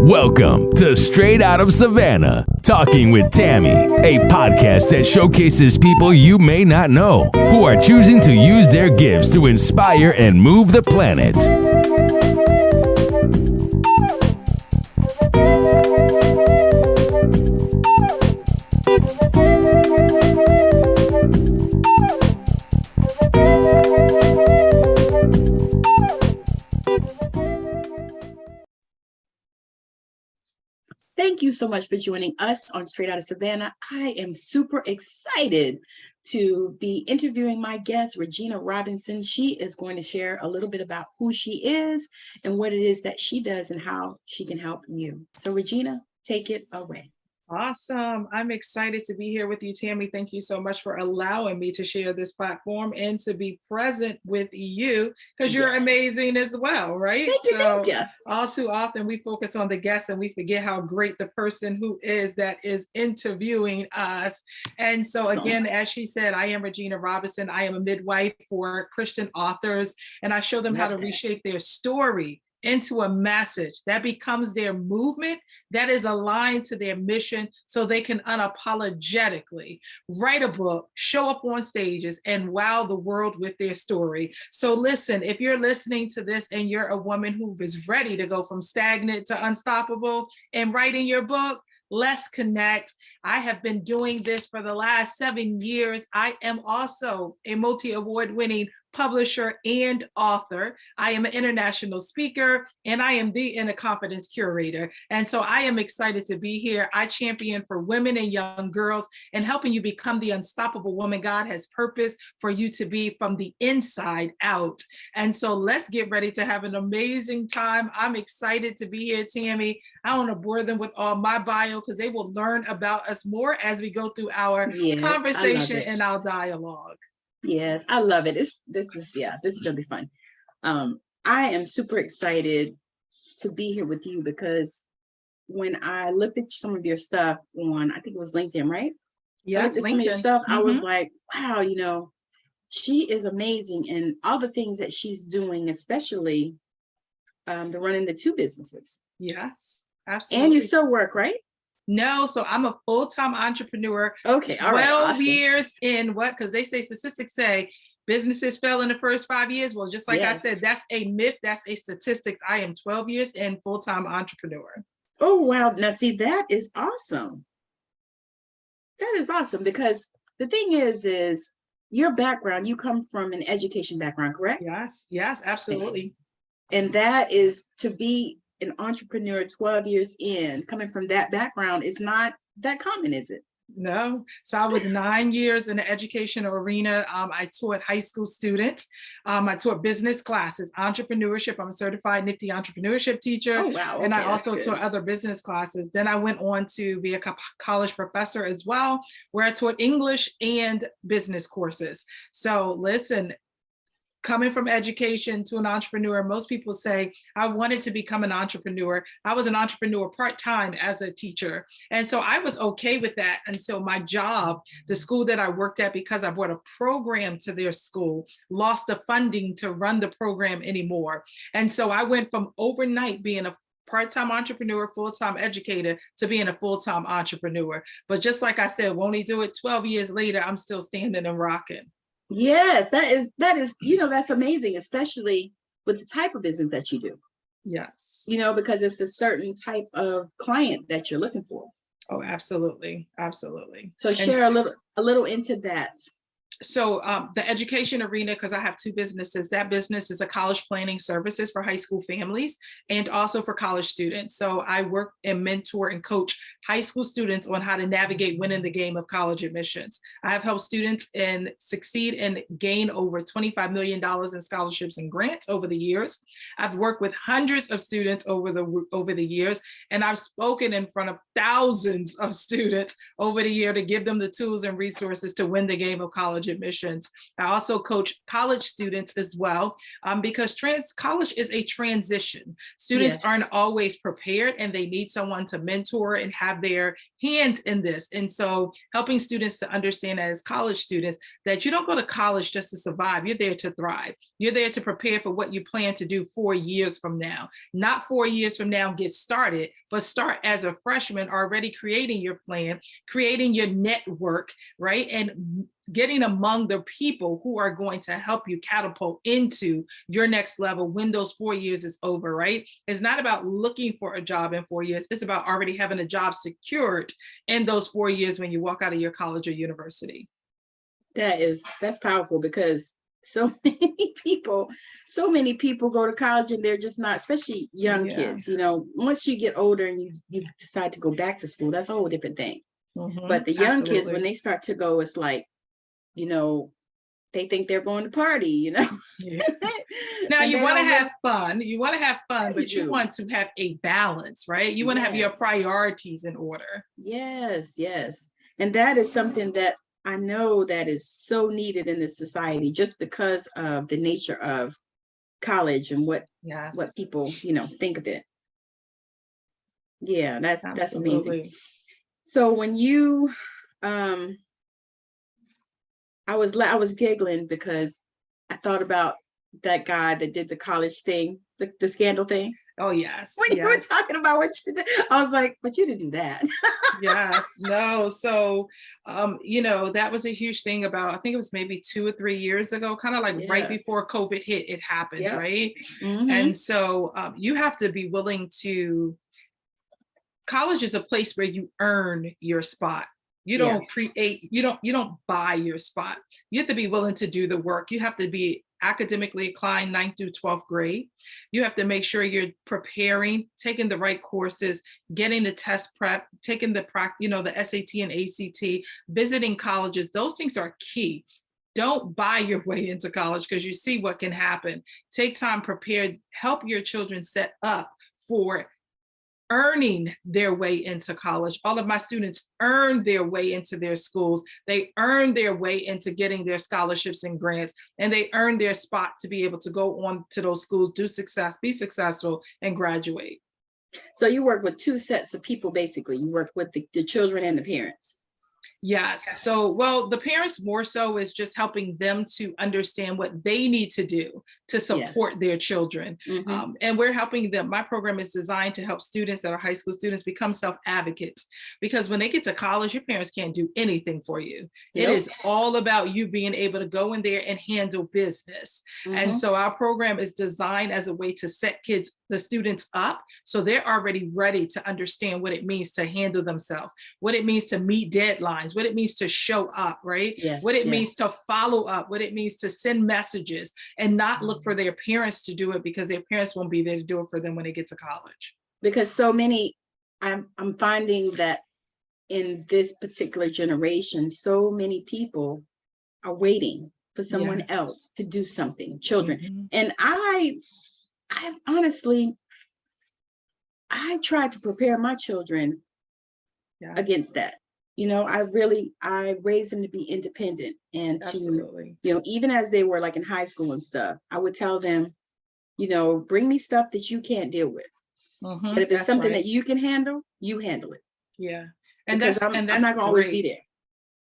Welcome to Straight Out of Savannah, Talking with Tammi, a podcast that showcases people you may not know who are choosing to use their gifts to inspire and move the planet. Thank you so much for joining us on Straight Out of Savannah. I am super excited to be interviewing my guest, Regina Robinson. She is going to share a little bit about who she is and what it is that she does and how she can help you. So Regina, take it away. Awesome. I'm excited to be here with you, Tammi. Thank you so much for allowing me to share this platform and to be present with you because you're amazing as well, right? Thank you. All too often we focus on the guest and we forget how great the person who is that is interviewing us. And so again, as she said, I am Regina Robinson. I am a midwife for Christian authors, and I show them how to reshape their story into a message that becomes their movement that is aligned to their mission so they can unapologetically write a book, show up on stages, and wow the world with their story. So listen, if you're listening to this and you're a woman who is ready to go from stagnant to unstoppable and writing your book, let's connect. I have been doing this for the last 7 years. I am also a multi-award winning publisher and author. I am an international speaker, and I am the inner confidence curator. And so I am excited to be here. I champion for women and young girls and helping you become the unstoppable woman God has purpose for you to be from the inside out. And so let's get ready to have an amazing time. I'm excited to be here, Tammi. I don't want to bore them with all my bio because they will learn about us more as we go through our conversation and our dialogue. Yes, I love it. This is gonna be fun. I am super excited to be here with you because when I looked at some of your stuff on, I think it was LinkedIn, right? Yes, LinkedIn. Some of your stuff, I was like, wow, she is amazing, and all the things that she's doing, especially the running the two businesses. Yes, absolutely. And you still work, right? No, so I'm a full-time entrepreneur. Okay, all 12 right, awesome. years in what? Because they say statistics say businesses fail in the first 5 years. Well, just like I said, that's a myth. That's a statistic. I am 12 years in full-time entrepreneur. Oh, wow. Now, see, that is awesome. That is awesome because the thing is your background, you come from an education background, correct? Yes, absolutely. And that is to be an entrepreneur 12 years in, coming from that background is not that common, is it? No. So I was 9 years in the education arena. I taught high school students. I taught business classes, entrepreneurship. I'm a certified Nifty entrepreneurship teacher. Oh, wow. Okay, and I also taught other business classes. Then I went on to be a college professor as well, where I taught English and business courses. So listen, coming from education to an entrepreneur, most people say, I wanted to become an entrepreneur. I was an entrepreneur part-time as a teacher. And so I was okay with that until my job, the school that I worked at, because I brought a program to their school, lost the funding to run the program anymore. And so I went from overnight being a part-time entrepreneur, full-time educator, to being a full-time entrepreneur. But just like I said, won't he do it? 12 years later, I'm still standing and rocking. Yes, that is, that's amazing, especially with the type of business that you do. Yes. Because it's a certain type of client that you're looking for. Oh, absolutely. Absolutely. So share a little into that. So the education arena, because I have two businesses, that business is a college planning services for high school families and also for college students. So I work and mentor and coach high school students on how to navigate winning the game of college admissions. I have helped students succeed and gain over $25 million in scholarships and grants over the years. I've worked with hundreds of students over the years, and I've spoken in front of thousands of students over the year to give them the tools and resources to win the game of college admissions. I also coach college students as well, because college is a transition. Students aren't always prepared, and they need someone to mentor and have their hand in this. And so helping students to understand as college students that you don't go to college just to survive. You're there to thrive. You're there to prepare for what you plan to do 4 years from now, not 4 years from now get started, but start as a freshman already creating your plan, creating your network, right? And getting among the people who are going to help you catapult into your next level when those 4 years is over, right? It's not about looking for a job in 4 years. It's about already having a job secured in those 4 years when you walk out of your college or university. That's powerful, because so many people go to college and they're just not, especially young kids. Once you get older and you decide to go back to school, that's a whole different thing. But the young kids, when they start to go, it's like, they think they're going to party, Yeah. Now you want to have fun. You want to have fun, but you want to have a balance, right? You want to have your priorities in order. Yes. And that is something that I know that is so needed in this society, just because of the nature of college and what people, think of it. Yeah, that's amazing. So when you, I was giggling because I thought about that guy that did the college thing, the scandal thing. Oh, yes. When you were talking about what you did, I was like, but you didn't do that. Yes, no. So, that was a huge thing about, I think it was maybe 2 or 3 years ago, kind of like right before COVID hit, it happened, right? And so you have to be willing to, college is a place where you earn your spot. You don't create, you don't buy your spot. You have to be willing to do the work. You have to be academically inclined 9th through 12th grade. You have to make sure you're preparing, taking the right courses, getting the test prep, taking the the SAT and ACT, visiting colleges. Those things are key. Don't buy your way into college, because you see what can happen. Take time, prepare, help your children set up for earning their way into college. All of my students earn their way into their schools. They earn their way into getting their scholarships and grants, and they earn their spot to be able to go on to those schools, be successful, and graduate. So you work with two sets of people, basically. You work with the children and the parents. Yes. So, well, the parents more so is just helping them to understand what they need to do to support their children. And we're helping them. My program is designed to help students that are high school students become self-advocates, because when they get to college, your parents can't do anything for you. It is all about you being able to go in there and handle business. And so our program is designed as a way to set the students up, so they're already ready to understand what it means to handle themselves, what it means to meet deadlines, what it means to show up, right? What it means to follow up, what it means to send messages, and not look for their parents to do it, because their parents won't be there to do it for them when they get to college. Because so many, I'm finding that in this particular generation, so many people are waiting for someone else to do something, children. And I honestly, I tried to prepare my children against that. I raised them to be independent, and to, even as they were like in high school and stuff, I would tell them, bring me stuff that you can't deal with. But if it's something that you can handle, you handle it. Yeah. And that's I'm not gonna always be there.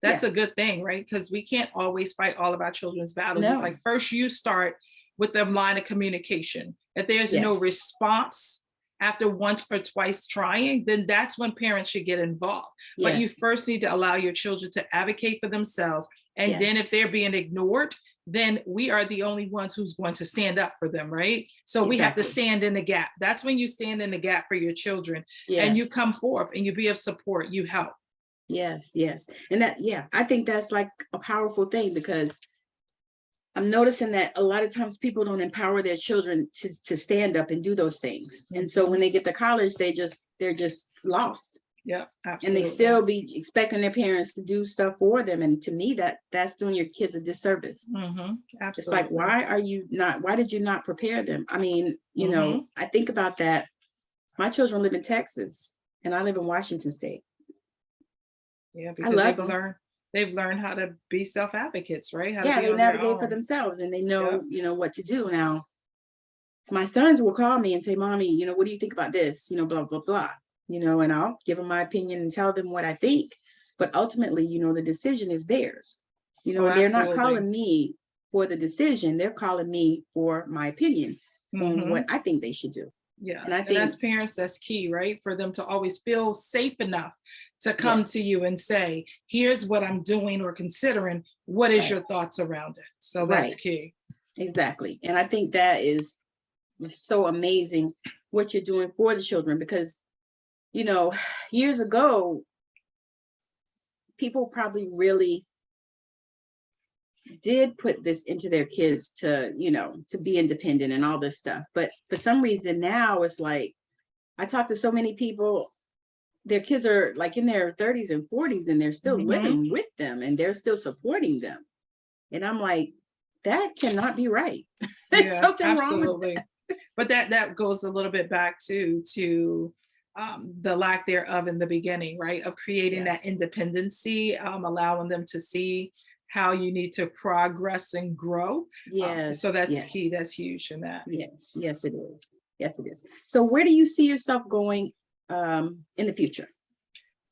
That's a good thing, right? Because we can't always fight all of our children's battles. It's like, first you start with the line of communication. If there's no response after once or twice trying, then that's when parents should get involved. But you first need to allow your children to advocate for themselves. And then if they're being ignored, then we are the only ones who's going to stand up for them, right? So we have to stand in the gap. That's when you stand in the gap for your children, and you come forth and you be of support, you help. Yes. And that, I think that's like a powerful thing, because I'm noticing that a lot of times people don't empower their children to stand up and do those things. And so when they get to college, they're just lost. Yeah, absolutely. And they still be expecting their parents to do stuff for them. And to me, that's doing your kids a disservice. Absolutely. It's like, why did you not prepare them? I mean, I think about that. My children live in Texas and I live in Washington State. Yeah, because they've learned how to be self-advocates, right? They navigate for themselves, and they know, what to do. Now, my sons will call me and say, Mommy, what do you think about this? Blah, blah, blah. And I'll give them my opinion and tell them what I think. But ultimately, the decision is theirs. They're not calling me for the decision. They're calling me for my opinion on what I think they should do. Yes, And I and think, as parents, that's key, right? For them to always feel safe enough to come yes, to you and say, here's what I'm doing or considering. What is right, your thoughts around it? So that's right, key. exactly. And I think that is so amazing what you're doing for the children, because, you know, years ago, people probably really did put this into their kids to, you know, to be independent and all this stuff. But for some reason now it's like, I talk to so many people, their kids are like in their 30s and 40s and they're still Mhm. living with them and they're still supporting them. And I'm like, that cannot be right. There's Yeah, something wrong with absolutely. But that goes a little bit back to the lack thereof in the beginning, right? Of creating that yes, independency, allowing them to see how you need to progress and grow. So yes, that's key. yes, That's huge in that. yes, yes, it is. Yes, it is. So where do you see yourself going in the future?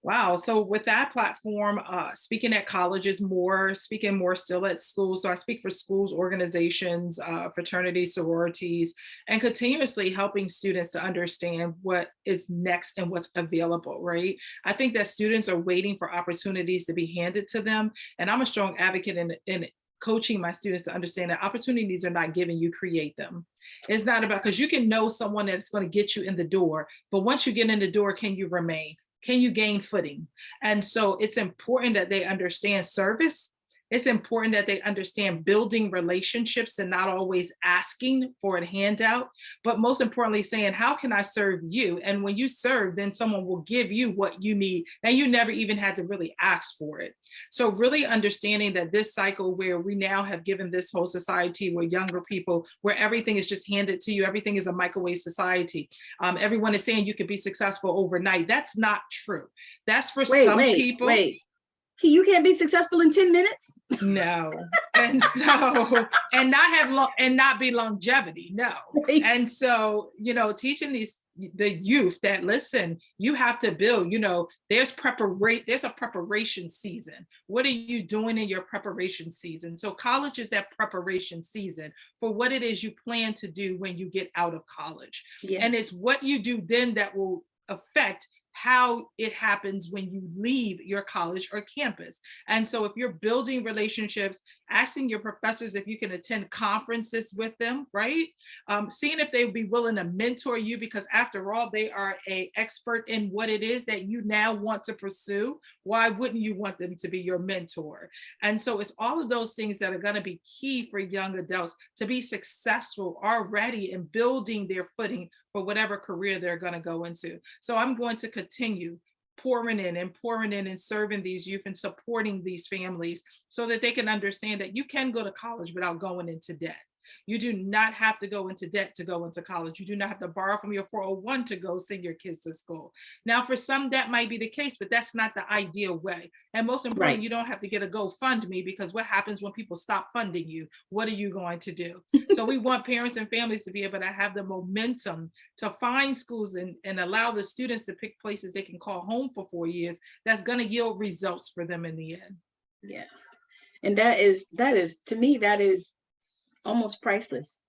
Wow. So with that platform, speaking at colleges more, speaking more still at schools. So I speak for schools, organizations, fraternities, sororities, and continuously helping students to understand what is next and what's available, right? I think that students are waiting for opportunities to be handed to them. And I'm a strong advocate in coaching my students to understand that opportunities are not given, you create them. It's not about, because you can know someone that's going to get you in the door, but once you get in the door, can you remain? Can you gain footing? And so it's important that they understand service. It's important that they understand building relationships and not always asking for a handout, but most importantly, saying, how can I serve you? And when you serve, then someone will give you what you need. And you never even had to really ask for it. So really understanding that this cycle where we now have given this whole society where younger people, where everything is just handed to you, everything is a microwave society. Everyone is saying you could be successful overnight. That's not true. That's for Wait, some wait, people. wait. You can't be successful in 10 minutes? No. And so, and not have and not be longevity. No. Right. And so, teaching the youth that, listen, you have to build, there's a preparation season. What are you doing in your preparation season? So college is that preparation season for what it is you plan to do when you get out of college. Yes. And it's what you do then that will affect how it happens when you leave your college or campus. And so if you're building relationships, asking your professors if you can attend conferences with them, right? Seeing if they would be willing to mentor you, because after all, they are an expert in what it is that you now want to pursue. Why wouldn't you want them to be your mentor? And so it's all of those things that are going to be key for young adults to be successful already in building their footing for whatever career they're going to go into. So I'm going to continue pouring in and serving these youth and supporting these families so that they can understand that you can go to college without going into debt. You do not have to go into debt to go into college. You do not have to borrow from your 401 to go send your kids to school. Now, for some, that might be the case, but that's not the ideal way. And most importantly, Right. you don't have to get a GoFundMe, because what happens when people stop funding you? What are you going to do? So we want parents and families to be able to have the momentum to find schools and allow the students to pick places they can call home for 4 years that's going to yield results for them in the end. Yes. And that is, to me, that is almost priceless.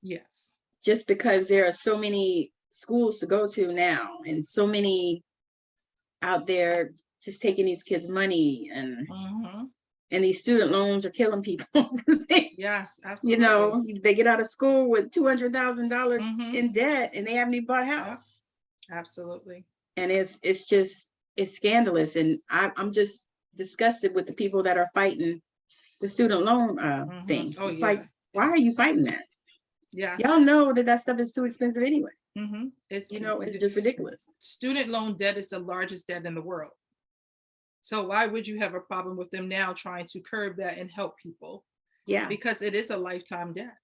Yes. Just because there are so many schools to go to now and so many out there just taking these kids' money, and and these student loans are killing people. Yes, absolutely. They get out of school with $200,000 in debt and they haven't even bought a house. Absolutely. And it's scandalous. And I'm just disgusted with the people that are fighting the student loan thing. Oh, it's yeah. like, why are you fighting that? Yes. Y'all know that stuff is too expensive anyway. It's just ridiculous. Student loan debt is the largest debt in the world. So why would you have a problem with them now trying to curb that and help people? Yeah. Because it is a lifetime debt.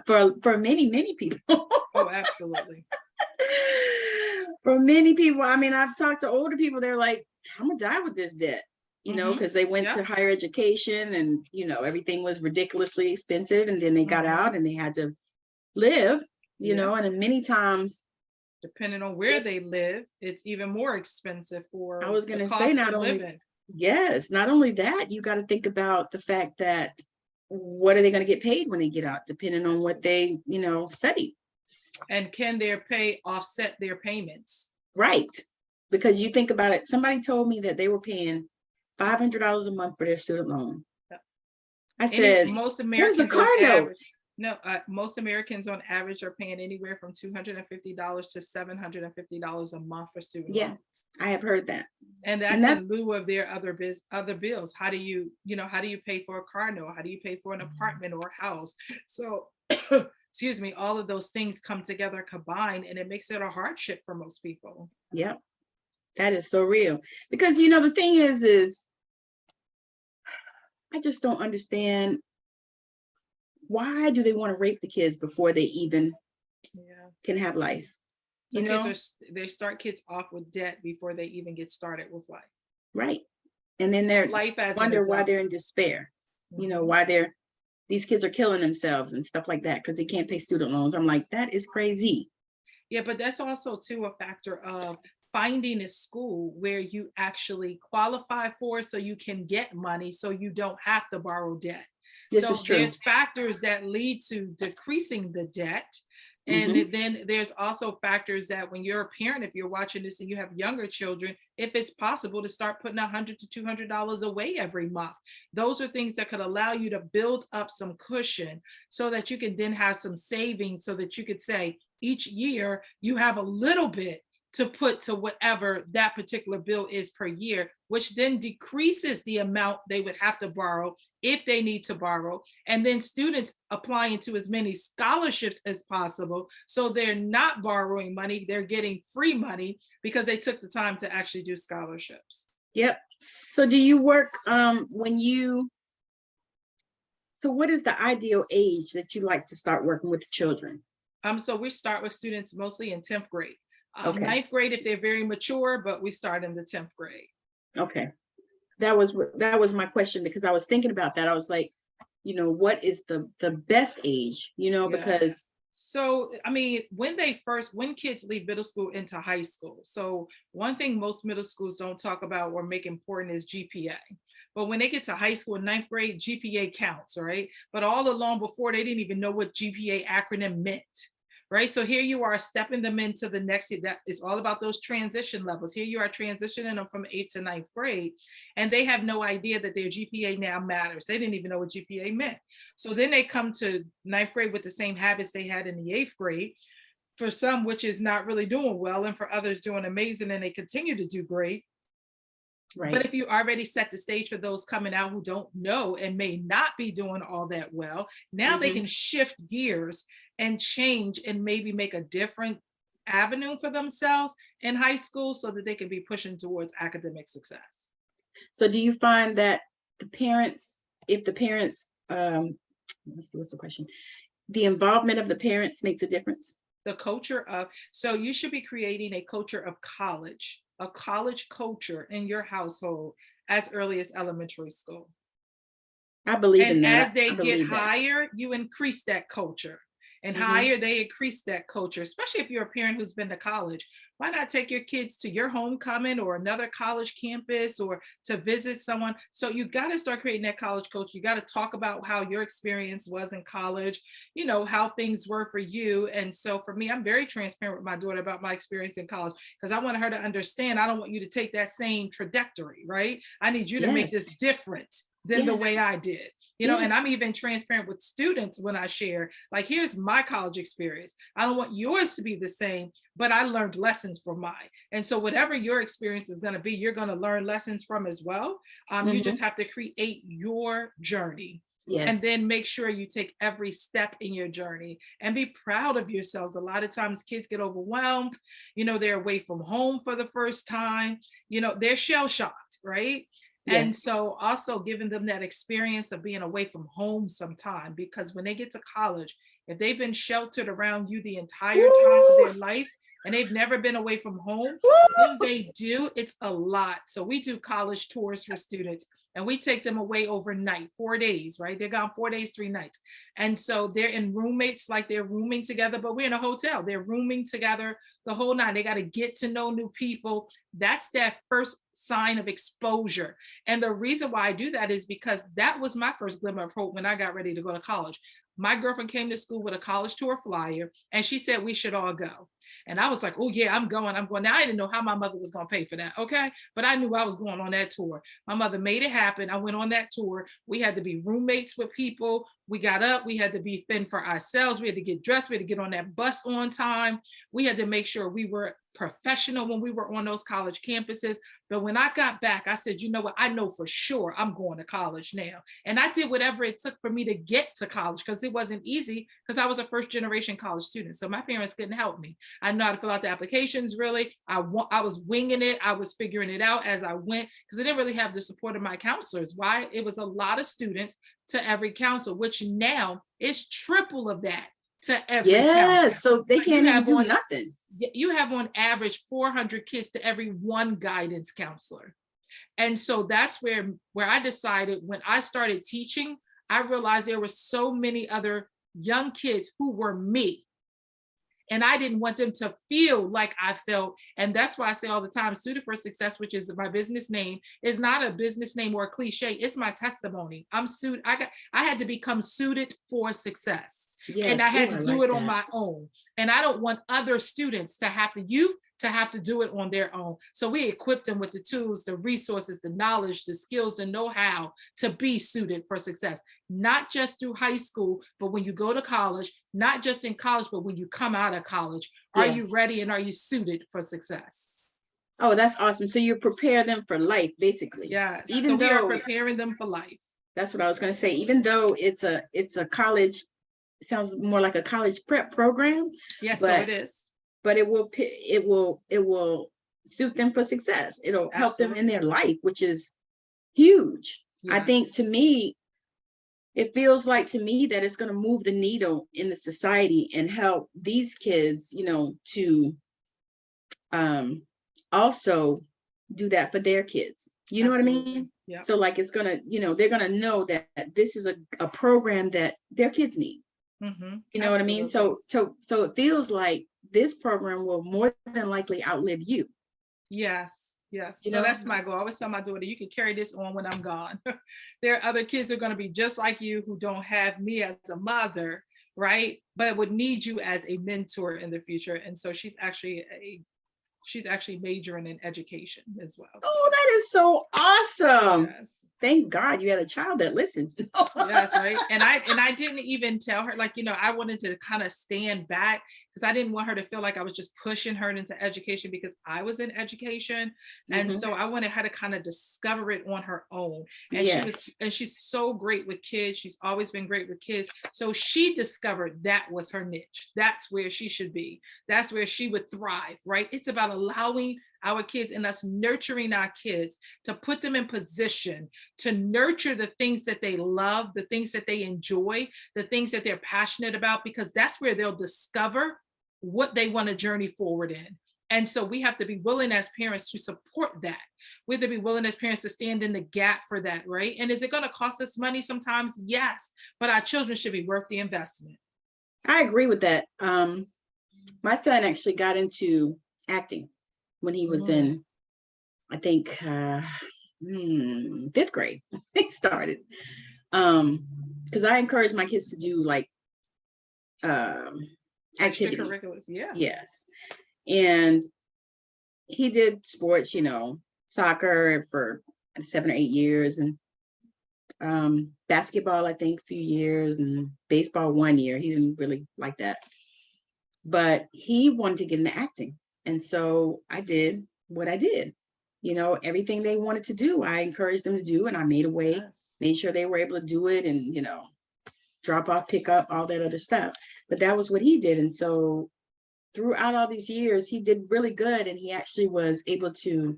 For many people. Oh, absolutely. For many people. I mean, I've talked to older people, they're like, I'm gonna die with this debt, because they went to higher education and, everything was ridiculously expensive. And then they got out and they had to live, and many times, depending on where they live, it's even more expensive for, I was going to say, not only that, you got to think about the fact that what are they going to get paid when they get out, depending on what they, studied. And can their pay offset their payments? Right. Because you think about it, somebody told me that they were paying $500 a month for their student loan. I said, most there's a Americans car on note. average, no, most Americans on average are paying anywhere from $250 to $750 a month for student Yeah, loans. I have heard that. And that's in lieu of their other bills. How do you pay for a car note? How do you pay for an apartment or a house? So, excuse me, all of those things come together combined, and it makes it a hardship for most people. Yep, that is so real. Because, you know, the thing is I just don't understand, why do they want to rape the kids before they even can have life? So you know, they start kids off with debt before they even get started with life. Right. And then they're wonder why they're in despair. You know, why these kids are killing themselves and stuff like that because they can't pay student loans. I'm like, that is crazy. Yeah, but that's also too a factor of finding a school where you actually qualify for, so you can get money, so you don't have to borrow debt. This is true. There's factors that lead to decreasing the debt. And then there's also factors that when you're a parent, if you're watching this and you have younger children, if it's possible to start putting $100 to $200 away every month. Those are things that could allow you to build up some cushion so that you can then have some savings, so that you could say each year you have a little bit to put to whatever that particular bill is per year, which then decreases the amount they would have to borrow if they need to borrow. And then students applying to as many scholarships as possible. So they're not borrowing money, they're getting free money because they took the time to actually do scholarships. Yep. So do you work so what is the ideal age that you like to start working with the children? So we start with students mostly in 10th grade. Okay. 9th grade if they're very mature, but we start in the 10th grade. Okay. That was my question, because I was thinking about that. I was like, you know, what is the best age, you know, because so, I mean, when kids leave middle school into high school. So one thing most middle schools don't talk about or make important is GPA. But when they get to high school in 9th grade, GPA counts, right? But all along before, they didn't even know what GPA acronym meant. Right. So here you are stepping them into the next year. That is all about those transition levels. Here you are transitioning them from 8th to 9th grade, and they have no idea that their GPA now matters. They didn't even know what GPA meant. So then they come to 9th grade with the same habits they had in the 8th grade, for some, which is not really doing well, and for others doing amazing, and they continue to do great. Right. But if you already set the stage for those coming out who don't know and may not be doing all that well, now they can shift gears and change and maybe make a different avenue for themselves in high school so that they can be pushing towards academic success. So do you find that what's the question? The involvement of the parents makes a difference? The culture of, so you should be creating a culture of college, a college culture in your household as early as elementary school. I believe in that. And as they get higher, you increase that culture. And higher, they increase that culture, especially if you're a parent who's been to college. Why not take your kids to your homecoming or another college campus or to visit someone? So you got to start creating that college culture. You got to talk about how your experience was in college, you know, how things were for you. And so for me, I'm very transparent with my daughter about my experience in college, because I want her to understand, I don't want you to take that same trajectory, right? I need you to make this different than the way I did. You know, and I'm even transparent with students when I share, like, here's my college experience. I don't want yours to be the same, but I learned lessons from mine. And so whatever your experience is going to be, you're going to learn lessons from as well. You just have to create your journey. Yes. And then make sure you take every step in your journey and be proud of yourselves. A lot of times kids get overwhelmed, you know, they're away from home for the first time, you know, they're shell-shocked, right? Yes. And so also giving them that experience of being away from home sometime, because when they get to college, if they've been sheltered around you the entire time of their life, and they've never been away from home. When they do, it's a lot. So we do college tours for students, and we take them away overnight, 4 days, right? They're gone 4 days, 3 nights. And so they're in roommates, like they're rooming together, but we're in a hotel. They're rooming together the whole night. They got to get to know new people. That's that first sign of exposure. And the reason why I do that is because that was my first glimmer of hope when I got ready to go to college. My girlfriend came to school with a college tour flyer, and she said we should all go. And I was like, oh yeah, I'm going. Now I didn't know how my mother was going to pay for that. Okay. But I knew I was going on that tour. My mother made it happen. I went on that tour. We had to be roommates with people. We got up, we had to be thin for ourselves. We had to get dressed. We had to get on that bus on time. We had to make sure we were professional when we were on those college campuses. But when I got back, I said, you know what? I know for sure I'm going to college now. And I did whatever it took for me to get to college, because it wasn't easy, because I was a first generation college student. So my parents couldn't help me. I know how to fill out the applications, really. I was winging it. I was figuring it out as I went, because I didn't really have the support of my counselors. Why? It was a lot of students to every counsel, which now is triple of that to every counselor. So they can't even do nothing. You have on average 400 kids to every one guidance counselor. And so that's where I decided, when I started teaching, I realized there were so many other young kids who were me. And I didn't want them to feel like I felt. And that's why I say all the time, Suited for Success, which is my business name, is not a business name or a cliche. It's my testimony. I'm suited. I had to become suited for success. Yes, and I had to do it on my own. And I don't want other students to have to do it on their own. So we equipped them with the tools, the resources, the knowledge, the skills, the know-how to be suited for success, not just through high school, but when you go to college, not just in college, but when you come out of college. Are you ready, and are you suited for success? Oh, that's awesome. So you prepare them for life, basically. Yes. Even though we are preparing them for life. That's what I was going to say. Even though it's a college, it sounds more like a college prep program. Yes, so it is. But it will suit them for success. It'll help them in their life, which is huge. Yes. I think, to me, it feels like to me that it's going to move the needle in the society and help these kids, to also do that for their kids. You know what I mean? Yeah. So like, it's going to, they're going to know that this is a program that their kids need. Mm-hmm. You know what I mean? So it feels like this program will more than likely outlive you. Yes. So that's my goal. I always tell my daughter, you can carry this on when I'm gone. There are other kids who are going to be just like you, who don't have me as a mother, right? But would need you as a mentor in the future. And so she's actually majoring in education as well. Oh, that is so awesome. Yes. Thank God you had a child that listened. Yes, right. And I didn't even tell her, I wanted to kind of stand back, because I didn't want her to feel like I was just pushing her into education, because I was in education. And so I wanted her to kind of discover it on her own. And she's so great with kids. She's always been great with kids. So she discovered that was her niche. That's where she should be. That's where she would thrive, right? It's about allowing our kids and us nurturing our kids to put them in position to nurture the things that they love, the things that they enjoy, the things that they're passionate about, because that's where they'll discover what they want to journey forward in. And so we have to be willing as parents to support that. We have to be willing as parents to stand in the gap for that, right? And is it going to cost us money sometimes? Yes, but our children should be worth the investment. I agree with that. My son actually got into acting when he was in, I think, 5th grade. He started, because I encourage my kids to do activities. Yeah. Yes. And he did sports, soccer for 7 or 8 years, and basketball, I think, a few years, and baseball 1 year. He didn't really like that, but he wanted to get into acting. And so I did what I did. Everything they wanted to do, I encouraged them to do, and I made a way, made sure they were able to do it, and, drop off, pick up, all that other stuff. But that was what he did. And so throughout all these years, he did really good. And he actually was able to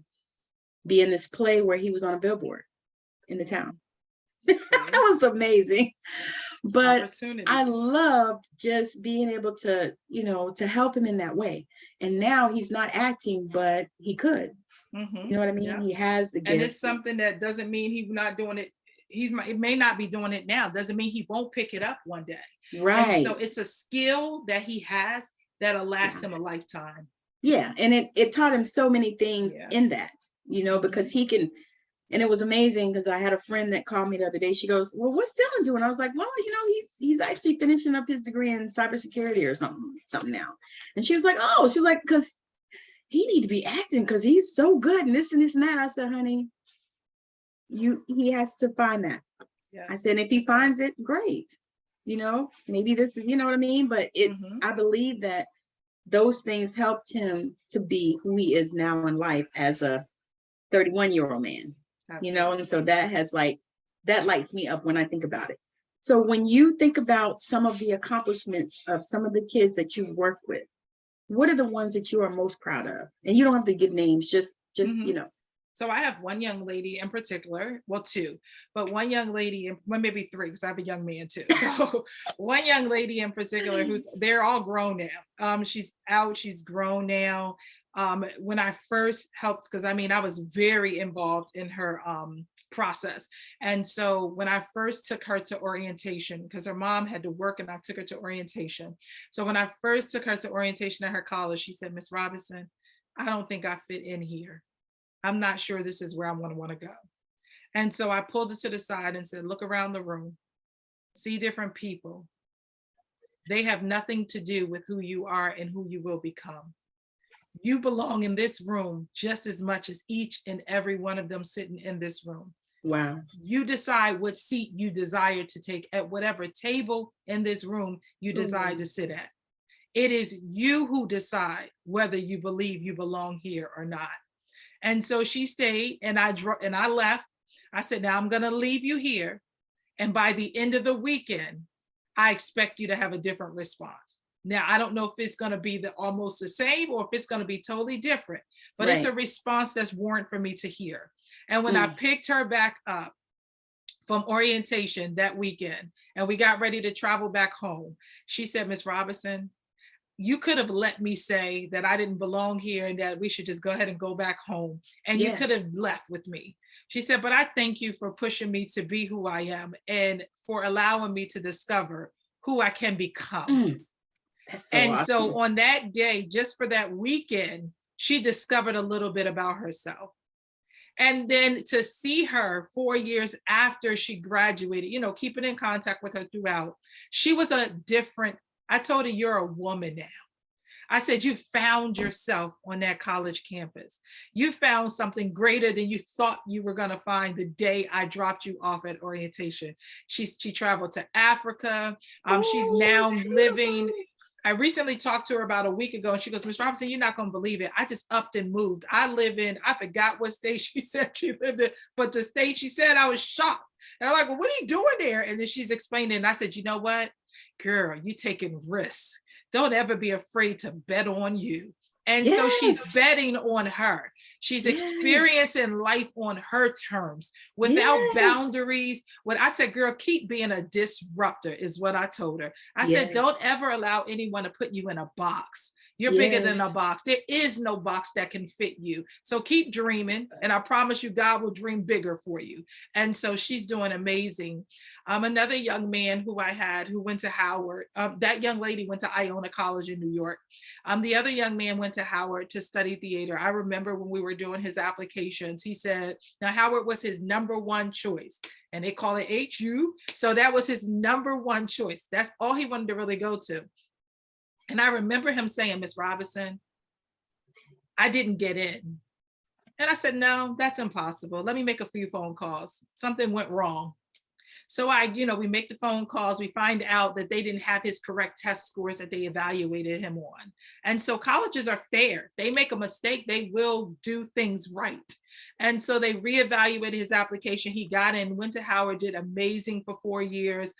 be in this play where he was on a billboard in the town. That was amazing. But Opportunities. I loved just being able to, to help him in that way. And now he's not acting, but he could. You know what I mean? Yeah. He has the gift. And it's something that doesn't mean he's not doing it. He may not be doing it now. Doesn't mean he won't pick it up one day. Right. And so it's a skill that he has that'll last him a lifetime. Yeah. And it taught him so many things in that, because he can. And it was amazing because I had a friend that called me the other day. She goes, well, what's Dylan doing? I was like, well, he's actually finishing up his degree in cybersecurity or something now. And she was like, because he need to be acting because he's so good and this and this and that. I said, honey, he has to find that. Yes. I said, if he finds it, great. Maybe this is, you know what I mean? But I believe that those things helped him to be who he is now in life as a 31-year-old man. Absolutely. And so that lights me up when I think about it. So when you think about some of the accomplishments of some of the kids that you've worked with, what are the ones that you are most proud of? And you don't have to give names, just So I have one young lady in particular, well, two, but one young lady, well, maybe three, because I have a young man too. So one young lady in particular, they're all grown now. She's out, she's grown now. When I first helped, because I was very involved in her process. And so when I first took her to orientation, because her mom had to work and I took her to orientation. So when I first took her to orientation at her college, she said, Miss Robinson, I don't think I fit in here. I'm not sure this is where I'm going to want to go. And so I pulled her to the side and said, look around the room, see different people. They have nothing to do with who you are and who you will become. You belong in this room just as much as each and every one of them sitting in this room. Wow. You decide what seat you desire to take at whatever table in this room you desire to sit at. It is you who decide whether you believe you belong here or not. And so she stayed and I left. I said, now I'm going to leave you here. And by the end of the weekend, I expect you to have a different response. Now, I don't know if it's going to be almost the same or if it's going to be totally different, but It's a response that's warranted for me to hear. And when I picked her back up from orientation that weekend and we got ready to travel back home, she said, Miss Robinson, you could have let me say that I didn't belong here and that we should just go ahead and go back home. And you could have left with me. She said, but I thank you for pushing me to be who I am and for allowing me to discover who I can become. So awesome. So on that day, just for that weekend, she discovered a little bit about herself. And then to see her 4 years after she graduated, keeping in contact with her throughout, she was I told her, you're a woman now. I said, you found yourself on that college campus. You found something greater than you thought you were going to find the day I dropped you off at orientation. She traveled to Africa. She's now living. I recently talked to her about a week ago and she goes, Ms. Robinson, you're not going to believe it. I just upped and moved. I forgot what state she said she lived in, but the state she said, I was shocked. And I'm like, well, what are you doing there? And then she's explaining. And I said, you know what, girl, you're taking risks. Don't ever be afraid to bet on you. And so she's betting on her. She's experiencing life on her terms without boundaries. When I said, girl, keep being a disruptor is what I told her. I said, don't ever allow anyone to put you in a box. You're bigger than a box. There is no box that can fit you. So keep dreaming. And I promise you, God will dream bigger for you. And so she's doing amazing. Another young man who I had who went to Howard, that young lady went to Iona College in New York. The other young man went to Howard to study theater. I remember when we were doing his applications, he said, now Howard was his number one choice and they call it HU. So that was his number one choice. That's all he wanted to really go to. And I remember him saying, Miss Robinson, I didn't get in. And I said, no, that's impossible. Let me make a few phone calls. Something went wrong. So we make the phone calls. We find out that they didn't have his correct test scores that they evaluated him on. And so colleges are fair. They make a mistake, they will do things right. And so they reevaluated his application. He got in, went to Howard, did amazing for 4 years.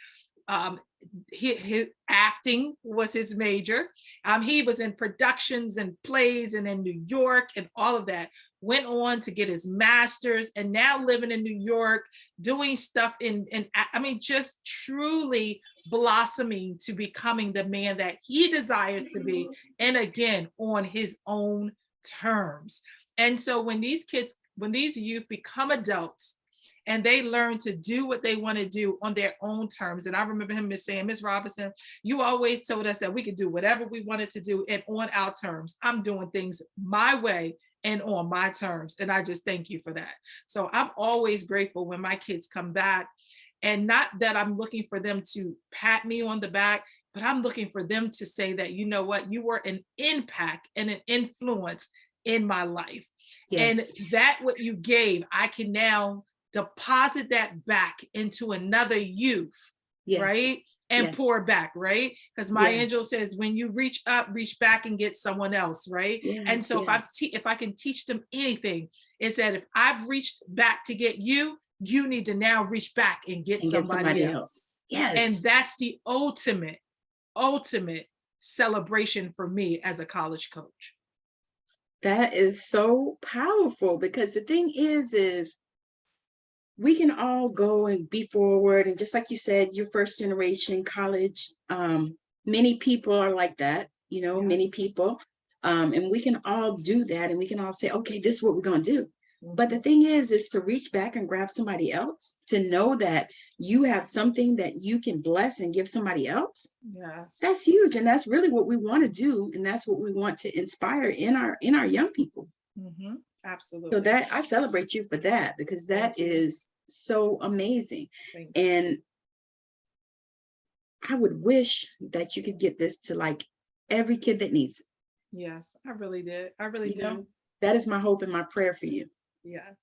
his acting was his major. He was in productions and plays and in New York and all of that. Went on to get his master's and now living in New York, doing stuff I mean, just truly blossoming to becoming the man that he desires to be. And again, on his own terms. And so when these youth become adults, and they learn to do what they want to do on their own terms. And I remember him saying, Ms. Robinson, you always told us that we could do whatever we wanted to do and on our terms. I'm doing things my way and on my terms. And I just thank you for that. So I'm always grateful when my kids come back, and not that I'm looking for them to pat me on the back, but I'm looking for them to say that, you know what, you were an impact and an influence in my life. Yes. And that what you gave, I can now deposit that back into another youth, yes. right? And yes. pour back, right? Because my yes. angel says, when you reach up, reach back and get someone else, right? Yes, and so yes. if I can teach them anything, is that if I've reached back to get you, you need to now reach back and get somebody else. Yes. And that's the ultimate celebration for me as a college coach. That is so powerful, because the thing is we can all go and be forward. And just like you said, your first generation college, many people are like that, you know, yes. many people. And we can all do that. And we can all say, okay, this is what we're going to do. Mm-hmm. But the thing is to reach back and grab somebody else, to know that you have something that you can bless and give somebody else. Yes. That's huge. And that's really what we want to do. And that's what we want to inspire in our young people. Mm-hmm. Absolutely. So that I celebrate you for that, because that is so amazing. And I would wish that you could get this to like every kid that needs it. Yes, I really did. I really do. That is my hope and my prayer for you. Yes.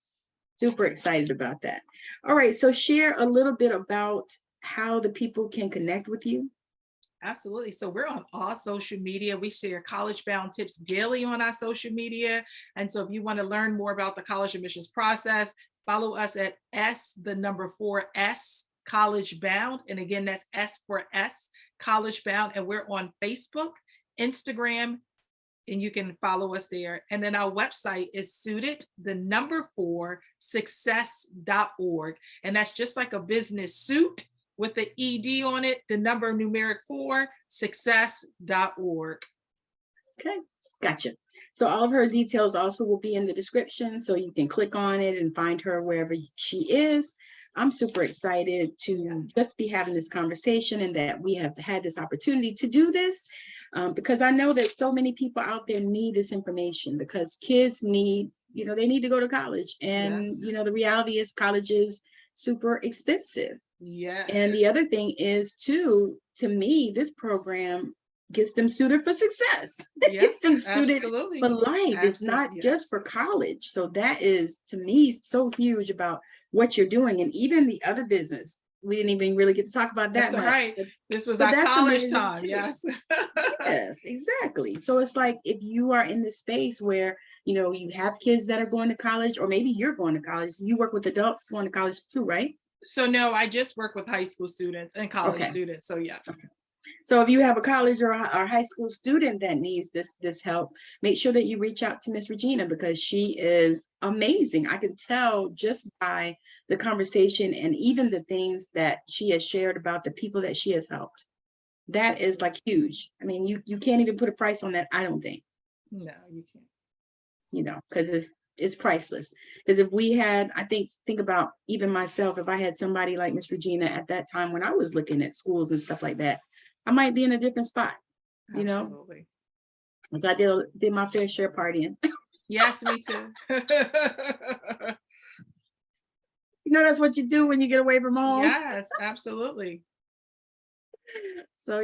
Super excited about that. All right. So share a little bit about how the people can connect with you. Absolutely. So we're on all social media. We share college bound tips daily on our social media. And so if you want to learn more about the college admissions process, follow us at S College Bound. And again, that's S College Bound. And we're on Facebook, Instagram, and you can follow us there. And then our website is suited4success.org. And that's just like a business suit with the ED on it, the number numeric 4, success.org. Okay, gotcha. So all of her details also will be in the description, so you can click on it and find her wherever she is. I'm super excited to just be having this conversation, and that we have had this opportunity to do this, because I know that so many people out there need this information, because kids need, they need to go to college. And, the reality is college is super expensive. Yeah. And the other thing is too, to me, this program gets them suited for success. It gets them suited for life. It's not just for college. So that is, to me, so huge about what you're doing. And even the other business, we didn't even really get to talk about that much. Right. This was our college time. Yes. Yes, exactly. So it's like, if you are in this space where, you have kids that are going to college, or maybe you're going to college, you work with adults going to college too, right? So no, I just work with high school students and college students. So yeah. Okay. So if you have a college or a high school student that needs this help, make sure that you reach out to Miss Regina, because she is amazing. I can tell just by the conversation and even the things that she has shared about the people that she has helped. That is like huge. I mean, you can't even put a price on that, I don't think. No, you can't. Because it's priceless. Because if we had, I think about even myself, if I had somebody like Miss Regina at that time when I was looking at schools and stuff like that, I might be in a different spot. Absolutely. Because I did my fair share partying. Yes, me too. That's what you do when you get away from home. Yes, absolutely. So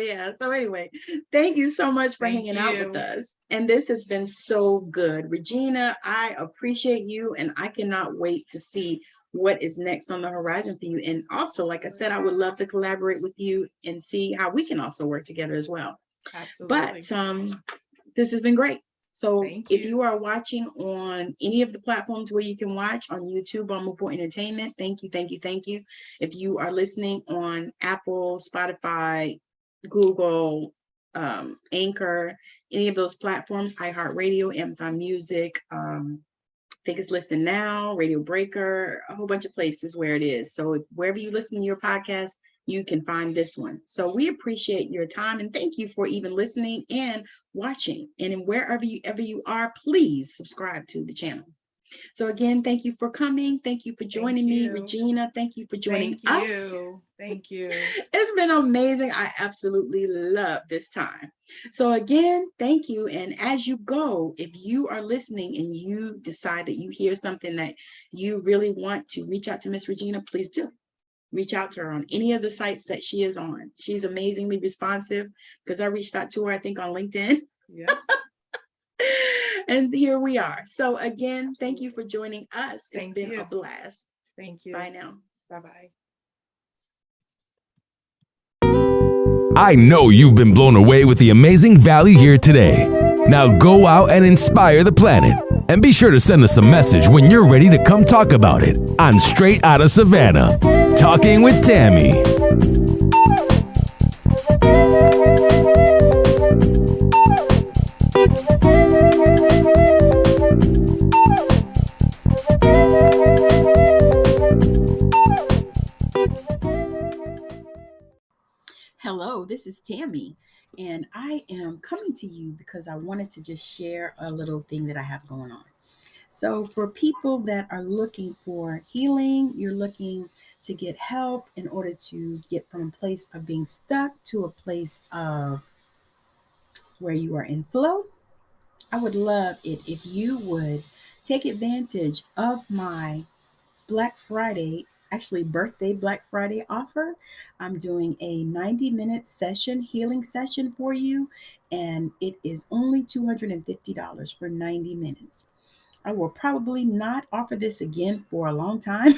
anyway, thank you so much for hanging out with us. And this has been so good. Regina, I appreciate you, and I cannot wait to see what is next on the horizon for you. And also, like I said, I would love to collaborate with you and see how we can also work together as well. Absolutely. But this has been great. So Thank if you. you are watching on any of the platforms where you can watch on YouTube on Move Entertainment, thank you, thank you, thank you. If you are listening on Apple, Spotify, Google, Anchor, any of those platforms, iHeartRadio, Amazon Music, I think it's Listen Now, Radio Breaker, a whole bunch of places where it is. So wherever you listen to your podcast, you can find this one. So we appreciate your time and thank you for even listening and watching. And wherever you are, please subscribe to the channel. So again, thank you for coming. Thank you for joining me, Regina. Thank you for joining us. Thank you. It's been amazing. I absolutely love this time. So again, thank you. And as you go, if you are listening and you decide that you hear something that you really want to reach out to Miss Regina, please do. Reach out to her on any of the sites that she is on. She's amazingly responsive because I reached out to her, I think, on LinkedIn. Yes. And here we are. So again, thank you for joining us. It's been a blast. Thank you. Bye now. Bye-bye. I know you've been blown away with the amazing value here today. Now go out and inspire the planet. And be sure to send us a message when you're ready to come talk about it on Straight Outta Savannah, Talking with Tammi. Hello, this is Tammi, and I am coming to you because I wanted to just share a little thing that I have going on. So for people that are looking for healing, you're looking to get help in order to get from a place of being stuck to a place of where you are in flow, I would love it if you would take advantage of my Black Friday, actually birthday Black Friday offer. I'm doing a 90-minute session, healing session for you, and it is only $250 for 90 minutes. I will probably not offer this again for a long time,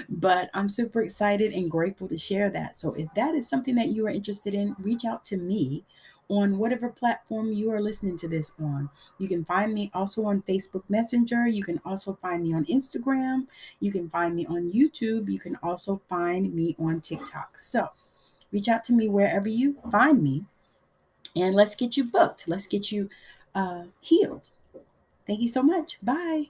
but I'm super excited and grateful to share that. So if that is something that you are interested in, reach out to me on whatever platform you are listening to this on. You can find me also on Facebook Messenger. You can also find me on Instagram. You can find me on YouTube. You can also find me on TikTok. So reach out to me wherever you find me, and let's get you booked. Let's get you healed. Thank you so much. Bye.